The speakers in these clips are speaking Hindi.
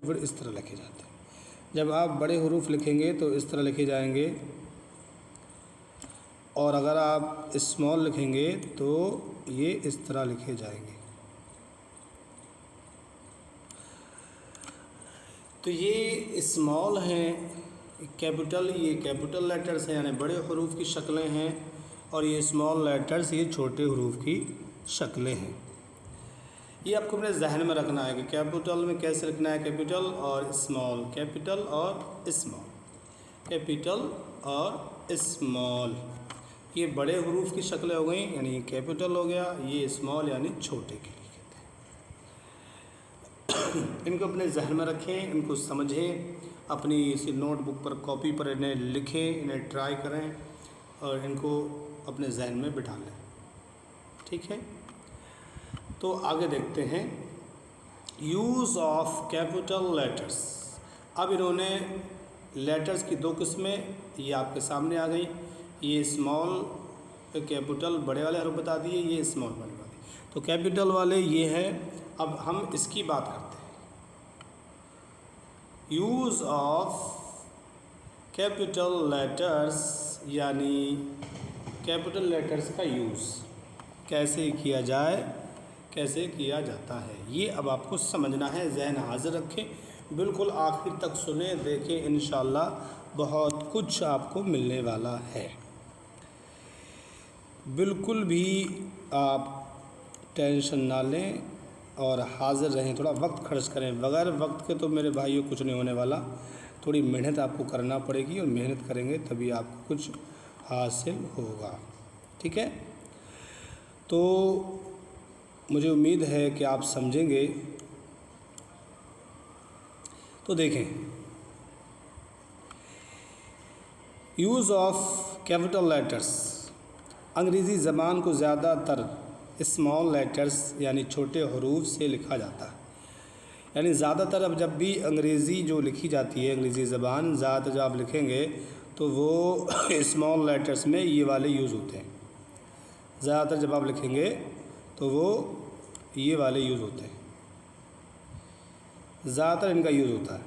फिर इस तरह लिखे जाते हैं। जब आप बड़े हरूफ लिखेंगे तो इस तरह लिखे जाएंगे, और अगर आप स्मॉल लिखेंगे तो ये इस तरह लिखे जाएंगे। तो ये स्मॉल हैं कैपिटल, ये कैपिटल लेटर्स हैं यानी बड़े हरूफ की शक्लें हैं, और ये स्मॉल लेटर्स ये छोटे हरूफ की शक्लें हैं। ये आपको अपने जहन में रखना है कि कैपिटल में कैसे लिखना है, कैपिटल और स्मॉल, कैपिटल और स्मॉल, कैपिटल और स्मॉल। ये बड़े हरूफ की शक्लें हो गई, यानी ये कैपिटल हो गया, ये स्मॉल यानी छोटे के लिए कहते हैं। इनको अपने जहन में रखें, इनको समझें, अपनी इसी नोटबुक पर, कॉपी पर इन्हें लिखें, इन्हें ट्राई करें और इनको अपने जहन में बिठा लें। ठीक है, तो आगे देखते हैं यूज़ ऑफ कैपिटल लेटर्स। अब इन्होंने लेटर्स की दो किस्में ये आपके सामने आ गई, ये स्मॉल कैपिटल बड़े वाले हरूफ बता दिए, ये स्मॉल बड़े वाले। तो कैपिटल वाले ये है। अब हम इसकी बात करते हैं, यूज़ ऑफ कैपिटल लेटर्स, यानी कैपिटल लेटर्स का यूज़ कैसे किया जाए, कैसे किया जाता है, ये अब आपको समझना है। जहन हाजिर रखें, बिल्कुल आखिर तक सुने, देखें, इंशाअल्लाह बहुत कुछ आपको मिलने वाला है। बिल्कुल भी आप टेंशन ना लें और हाजिर रहें, थोड़ा वक्त खर्च करें। बगैर वक्त के तो मेरे भाइयों कुछ नहीं होने वाला, थोड़ी मेहनत आपको करना पड़ेगी, और मेहनत करेंगे तभी आपको कुछ हासिल होगा। ठीक है, तो मुझे उम्मीद है कि आप समझेंगे। तो देखें, यूज़ ऑफ कैपिटल लेटर्स, अंग्रेज़ी ज़बान को ज़्यादातर स्मॉल लेटर्स यानी छोटे हरूफ से लिखा जाता है। यानी ज़्यादातर अब जब भी अंग्रेज़ी जो लिखी जाती है, अंग्रेज़ी ज़बान ज़्यादातर जब आप लिखेंगे तो वो स्मॉल लेटर्स में ये वाले यूज़ होते हैं। ज़्यादातर जब आप लिखेंगे तो वो ये वाले यूज़ होते हैं, ज़्यादातर इनका यूज़ होता है।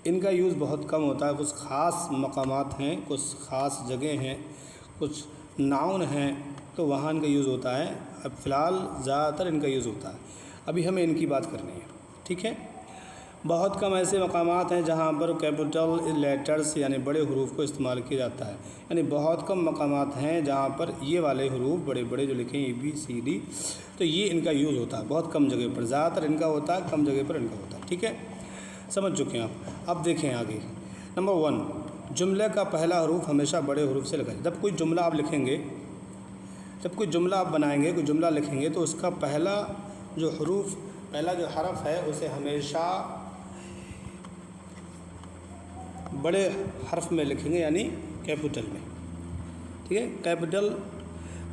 इनका यूज़ बहुत कम होता है, कुछ ख़ास मकामात हैं, कुछ ख़ास जगह हैं, कुछ नाउन हैं, तो वहाँ इनका यूज़ होता है। अब फ़िलहाल ज़्यादातर इनका यूज़ होता है। अभी हमें इनकी बात करनी है। ठीक है, बहुत कम ऐसे मकामात हैं जहाँ पर कैपिटल लेटर्स यानी बड़े हरूफ को इस्तेमाल किया जाता है। यानी बहुत कम मकामात हैं जहाँ पर ये वाले हरूफ बड़े बड़े जो लिखे हैं ABCD, तो ये इनका यूज़ होता है। बहुत कम जगह पर, ज़्यादातर इनका होता है, कम जगह पर इनका होता है। ठीक है, समझ चुके हैं आप। अब देखें आगे, नंबर 1, जुमले का पहला हरूफ हमेशा बड़े हरूफ से लिखा जाए। जब कोई जुमला आप लिखेंगे, जब कोई जुमला आप बनाएंगे, कोई जुमला लिखेंगे, तो उसका पहला जो हरूफ, पहला जो हरफ है उसे हमेशा बड़े हर्फ में लिखेंगे, यानी कैपिटल में। ठीक है, कैपिटल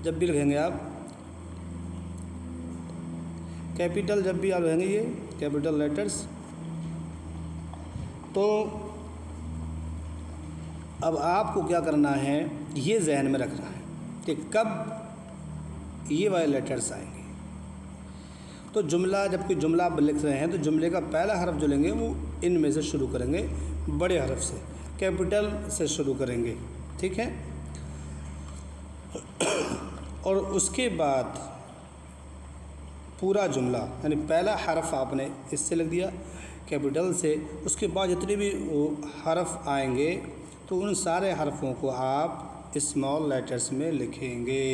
जब भी लिखेंगे आप, कैपिटल जब भी आप लिखेंगे ये कैपिटल लेटर्स, तो अब आपको क्या करना है, ये जहन में रखना है कि कब ये वाले लेटर्स आएंगे। तो जुमला, जब कोई जुमला आप लिख रहे हैं तो जुमले का पहला हरफ जो लेंगे वो इनमें से शुरू करेंगे, बड़े हरफ से, कैपिटल से शुरू करेंगे। ठीक है, और उसके बाद पूरा जुमला, यानी पहला हरफ आपने इससे लिख दिया कैपिटल से, उसके बाद जितने भी हरफ आएंगे तो उन सारे हरफों को आप स्मॉल लेटर्स में लिखेंगे।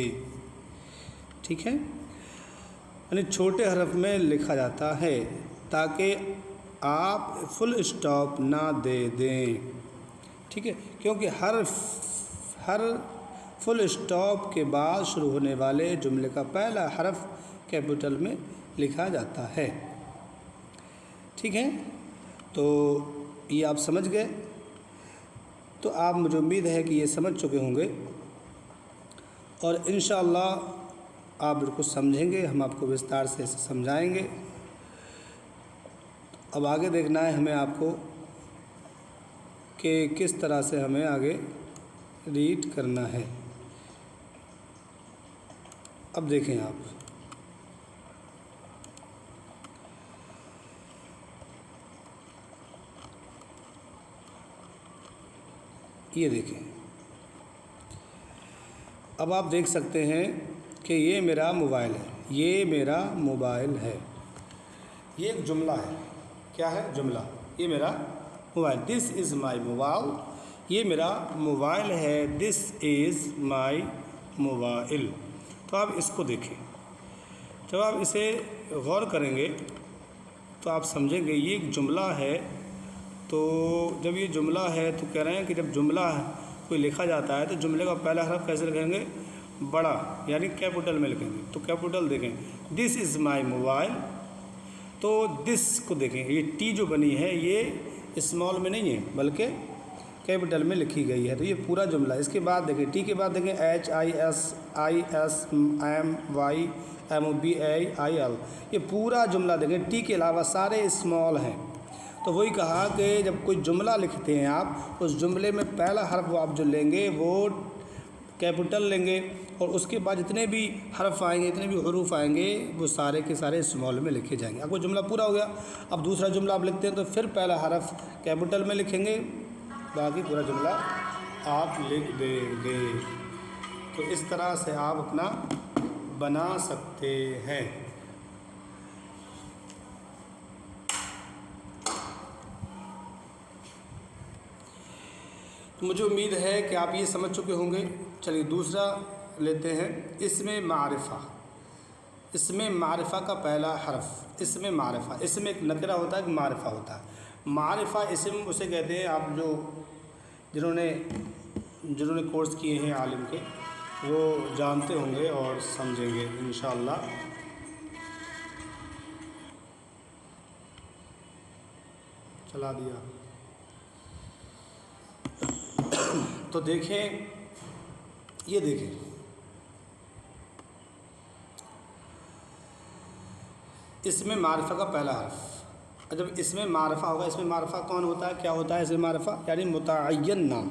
ठीक है, यानी छोटे हरफ में लिखा जाता है ताकि आप फुल स्टॉप ना दे दें। ठीक है, क्योंकि हर फुल स्टॉप के बाद शुरू होने वाले जुमले का पहला हरफ कैपिटल में लिखा जाता है। ठीक है, तो ये आप समझ गए। तो आप, मुझे उम्मीद है कि ये समझ चुके होंगे और इंशाअल्लाह आप बिल्कुल समझेंगे, हम आपको विस्तार से समझाएंगे। अब आगे देखना है हमें आपको कि किस तरह से हमें आगे रीड करना है। अब देखें आप, ये देखें, अब आप देख सकते हैं कि ये मेरा मोबाइल है, ये मेरा मोबाइल है, ये एक जुमला है। क्या है? जुमला। ये मेरा mobile, this is my mobile, ये मेरा मोबाइल है, दिस इज़ माई मोबाइल। तो आप इसको देखें, जब आप इसे गौर करेंगे तो आप समझेंगे ये एक जुमला है। तो जब ये जुमला है तो कह रहे हैं कि जब जुमला कोई लिखा जाता है तो जुमले का पहला हरफ कैसे लिखेंगे? बड़ा, यानी कैपिटल में लिखेंगे। तो कैपिटल देखें, दिस इज़ माई मोबाइल, तो दिस को देखें, ये टी जो बनी है ये स्मॉल में नहीं है बल्कि कैपिटल में लिखी गई है। तो ये पूरा जुमला। इसके बाद देखें, टी के बाद देखें HISISMYMBAIL, ये पूरा जुमला देखें, टी के अलावा सारे स्मॉल हैं। तो वही कहा कि जब कोई जुमला लिखते हैं आप, उस जुमले में पहला हर्फ वो आप जो लेंगे वो कैपिटल लेंगे, और उसके बाद जितने भी हर्फ आएंगे, जितने भी हरूफ आएंगे, वो सारे के सारे स्मॉल में लिखे जाएंगे। आपको जुमला पूरा हो गया। अब दूसरा जुमला आप लिखते हैं तो फिर पहला हर्फ कैपिटल में लिखेंगे, बाकी पूरा जुमला आप लिख देंगे। तो इस तरह से आप अपना बना सकते हैं। तो मुझे उम्मीद है कि आप ये समझ चुके होंगे। चलिए दूसरा लेते हैं, इसमें मारिफा। इसमें मारिफा का पहला हर्फ, इसमें मारिफा, इसमें एक नकरा होता है, एक मारिफा होता है। मारिफा इसम उसे कहते हैं, आप जो जिन्होंने कोर्स किए हैं आलिम के वो जानते होंगे और समझेंगे इंशाअल्लाह। चला दिया। तो देखें, ये देखें, इसमें मारिफा का पहला हर्फ। जब इसमें मारिफा होगा, इसमें मारिफा कौन होता है, क्या होता है इसमें मारिफा? यानी मुतअय्यन नाम।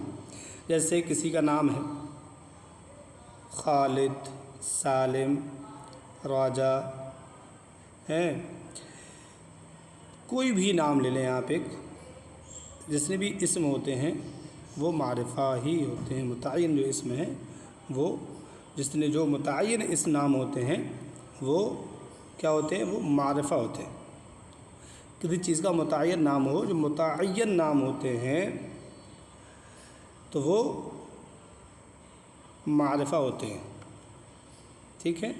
जैसे किसी का नाम है खालिद, सालिम, राजा है, कोई भी नाम ले लें आप, एक जितने भी इसम होते हैं वो मारिफा ही होते हैं। मुतअय्यन जो इसम है वो, जितने जो मुतअय्यन इस नाम होते हैं वो क्या होते हैं? वो मारिफा होते हैं। किसी चीज़ का मुतअय्यन नाम हो, जो मुतअय्यन नाम होते हैं तो वो मारिफा होते हैं। ठीक है।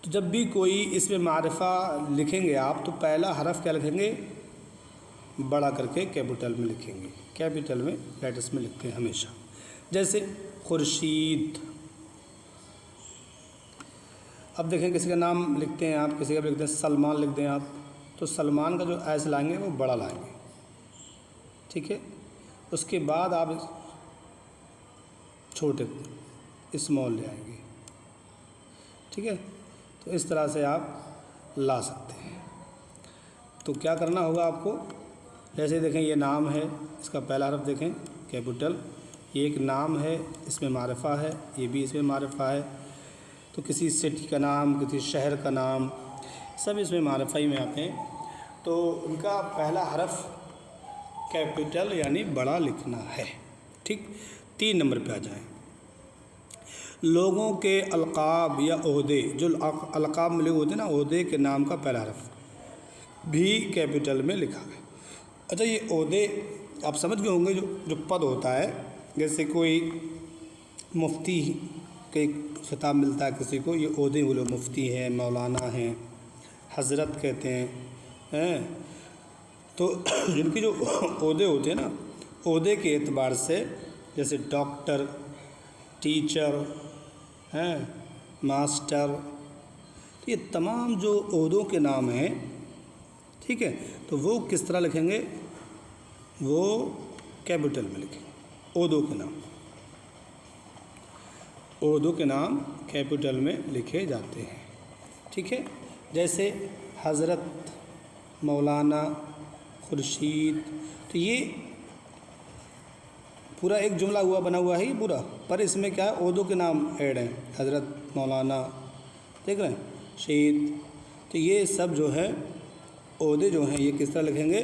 तो जब भी कोई इसमें मारिफा लिखेंगे आप तो पहला हरफ क्या लिखेंगे? बड़ा करके कैपिटल में लिखेंगे। कैपिटल में लेटर्स में लिखते हैं हमेशा। जैसे खुर्शीद। अब देखें, किसी का नाम लिखते हैं आप, किसी का लिखते हैं सलमान लिख दें आप, तो सलमान का जो ऐसे लाएंगे वो बड़ा लाएंगे। ठीक है। उसके बाद आप छोटे स्मॉल ले आएंगे। ठीक है। तो इस तरह से आप ला सकते हैं। तो क्या करना होगा आपको? जैसे देखें, ये नाम है, इसका पहला हरफ देखें कैपिटल, ये एक नाम है, इसमें मारिफा है, ये भी इसमें मारिफा है। तो किसी सिटी का नाम, किसी शहर का नाम, सब इसमें मारिफा ही में आते हैं। तो उनका पहला हरफ कैपिटल यानी बड़ा लिखना है। ठीक। 3 नंबर पे आ जाएं। लोगों के अलक़ाब या ओहदे, जो अलक़ाब मिले होते हैं ना, ओहदे के नाम का पहला हरफ भी कैपिटल में लिखा है। अच्छा, ये ओहदे आप समझ गए होंगे, जो पद होता है, जैसे कोई मुफ्ती के खिताब मिलता है किसी को, ये ओहदे बोलो, मुफ्ती हैं, मौलाना हैं, हज़रत कहते हैं। तो जिनकी जो ओहदे होते हैं ना, ओहदे के एतबार से, जैसे डॉक्टर, टीचर हैं, मास्टर, तो ये तमाम जो ओहदों के नाम हैं, ठीक है, तो वो किस तरह लिखेंगे? वो कैपिटल में लिखेंगे। ओहदों के नाम, ओहदों के नाम कैपिटल में लिखे जाते हैं। ठीक है। जैसे हज़रत, मौलाना, खुर्शीद, तो ये पूरा एक जुमला हुआ, बना हुआ है ये पूरा, पर इसमें क्या है? ओहदों के नाम ऐड हैं। हज़रत, मौलाना, देख रहे हैं, शहीद। तो ये सब जो है ओहदे जो हैं, ये किस तरह लिखेंगे?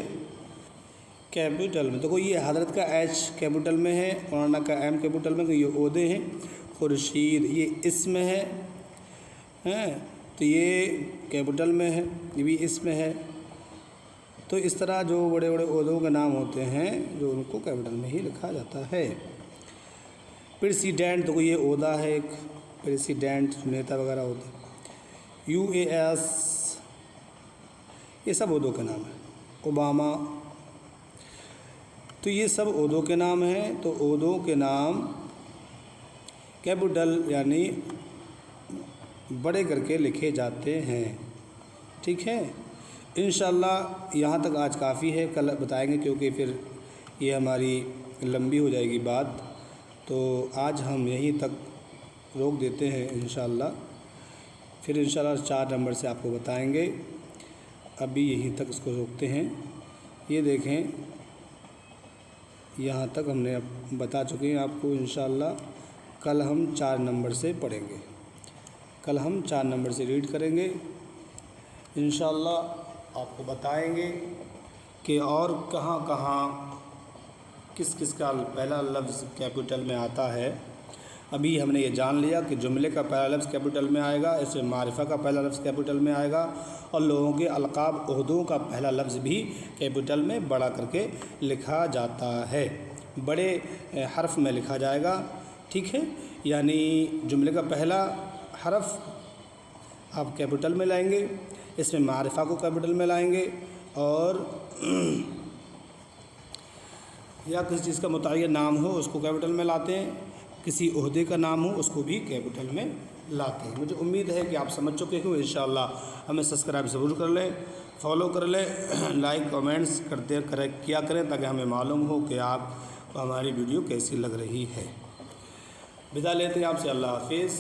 कैपिटल में। देखो ये हज़रत का एच कैपिटल में है, मौलाना का एम कैपिटल में, तो ये ओहदे हैं। खुर्शीद ये इसम हैं, तो ये कैपिटल में है, ये भी इसम है। तो इस तरह जो बड़े बड़े ओहदों के नाम होते हैं जो उनको कैपिटल में ही लिखा जाता है। प्रेसिडेंट, तो ये ओहदा है एक, प्रेसिडेंट नेता वगैरह होते हैं। UAS ये सब ओहदों के नाम हैं। ओबामा, तो ये सब ओहदों के नाम हैं। तो ओहदों के नाम कैपिटल यानी बड़े करके लिखे जाते हैं। ठीक है, इंशाअल्लाह यहाँ तक आज काफ़ी है, कल बताएंगे क्योंकि फिर ये हमारी लंबी हो जाएगी बात। तो आज हम यहीं तक रोक देते हैं इंशाअल्लाह, फिर इंशाअल्लाह 4 नंबर से आपको बताएंगे। अभी यहीं तक इसको रोकते हैं। ये देखें, यहाँ तक हमने अब बता चुके हैं आपको। इंशाअल्लाह कल हम 4 नंबर से पढ़ेंगे, कल हम 4 नंबर से रीड करेंगे। इंशाअल्लाह आपको बताएंगे कि और कहाँ कहाँ किस किस का पहला लफ्ज़ कैपिटल में आता है। अभी हमने ये जान लिया कि जुमले का पहला लफ्ज़ कैपिटल में आएगा, इसमें मारिफा का पहला लफ्ज़ कैपिटल में आएगा, और लोगों के अलक़ाब ओहदों का पहला लफ्ज़ भी कैपिटल में बड़ा करके लिखा जाता है, बड़े हर्फ में लिखा जाएगा। ठीक है, यानी जुमले का पहला हर्फ आप कैपिटल में लाएंगे, इसमें मारिफा को कैपिटल में लाएंगे, और या किसी चीज़ का मुतय्यन नाम हो उसको कैपिटल में लाते हैं, किसी ओहदे का नाम हो उसको भी कैपिटल में लाते हैं। मुझे उम्मीद है कि आप समझ चुके हो। इंशाअल्लाह हमें सब्सक्राइब ज़रूर कर लें, फॉलो कर लें, लाइक कमेंट्स किया करें ताकि हमें मालूम हो कि आपको हमारी वीडियो कैसी लग रही है। विदा लेते हैं आपसे, अल्लाह हाफिज़।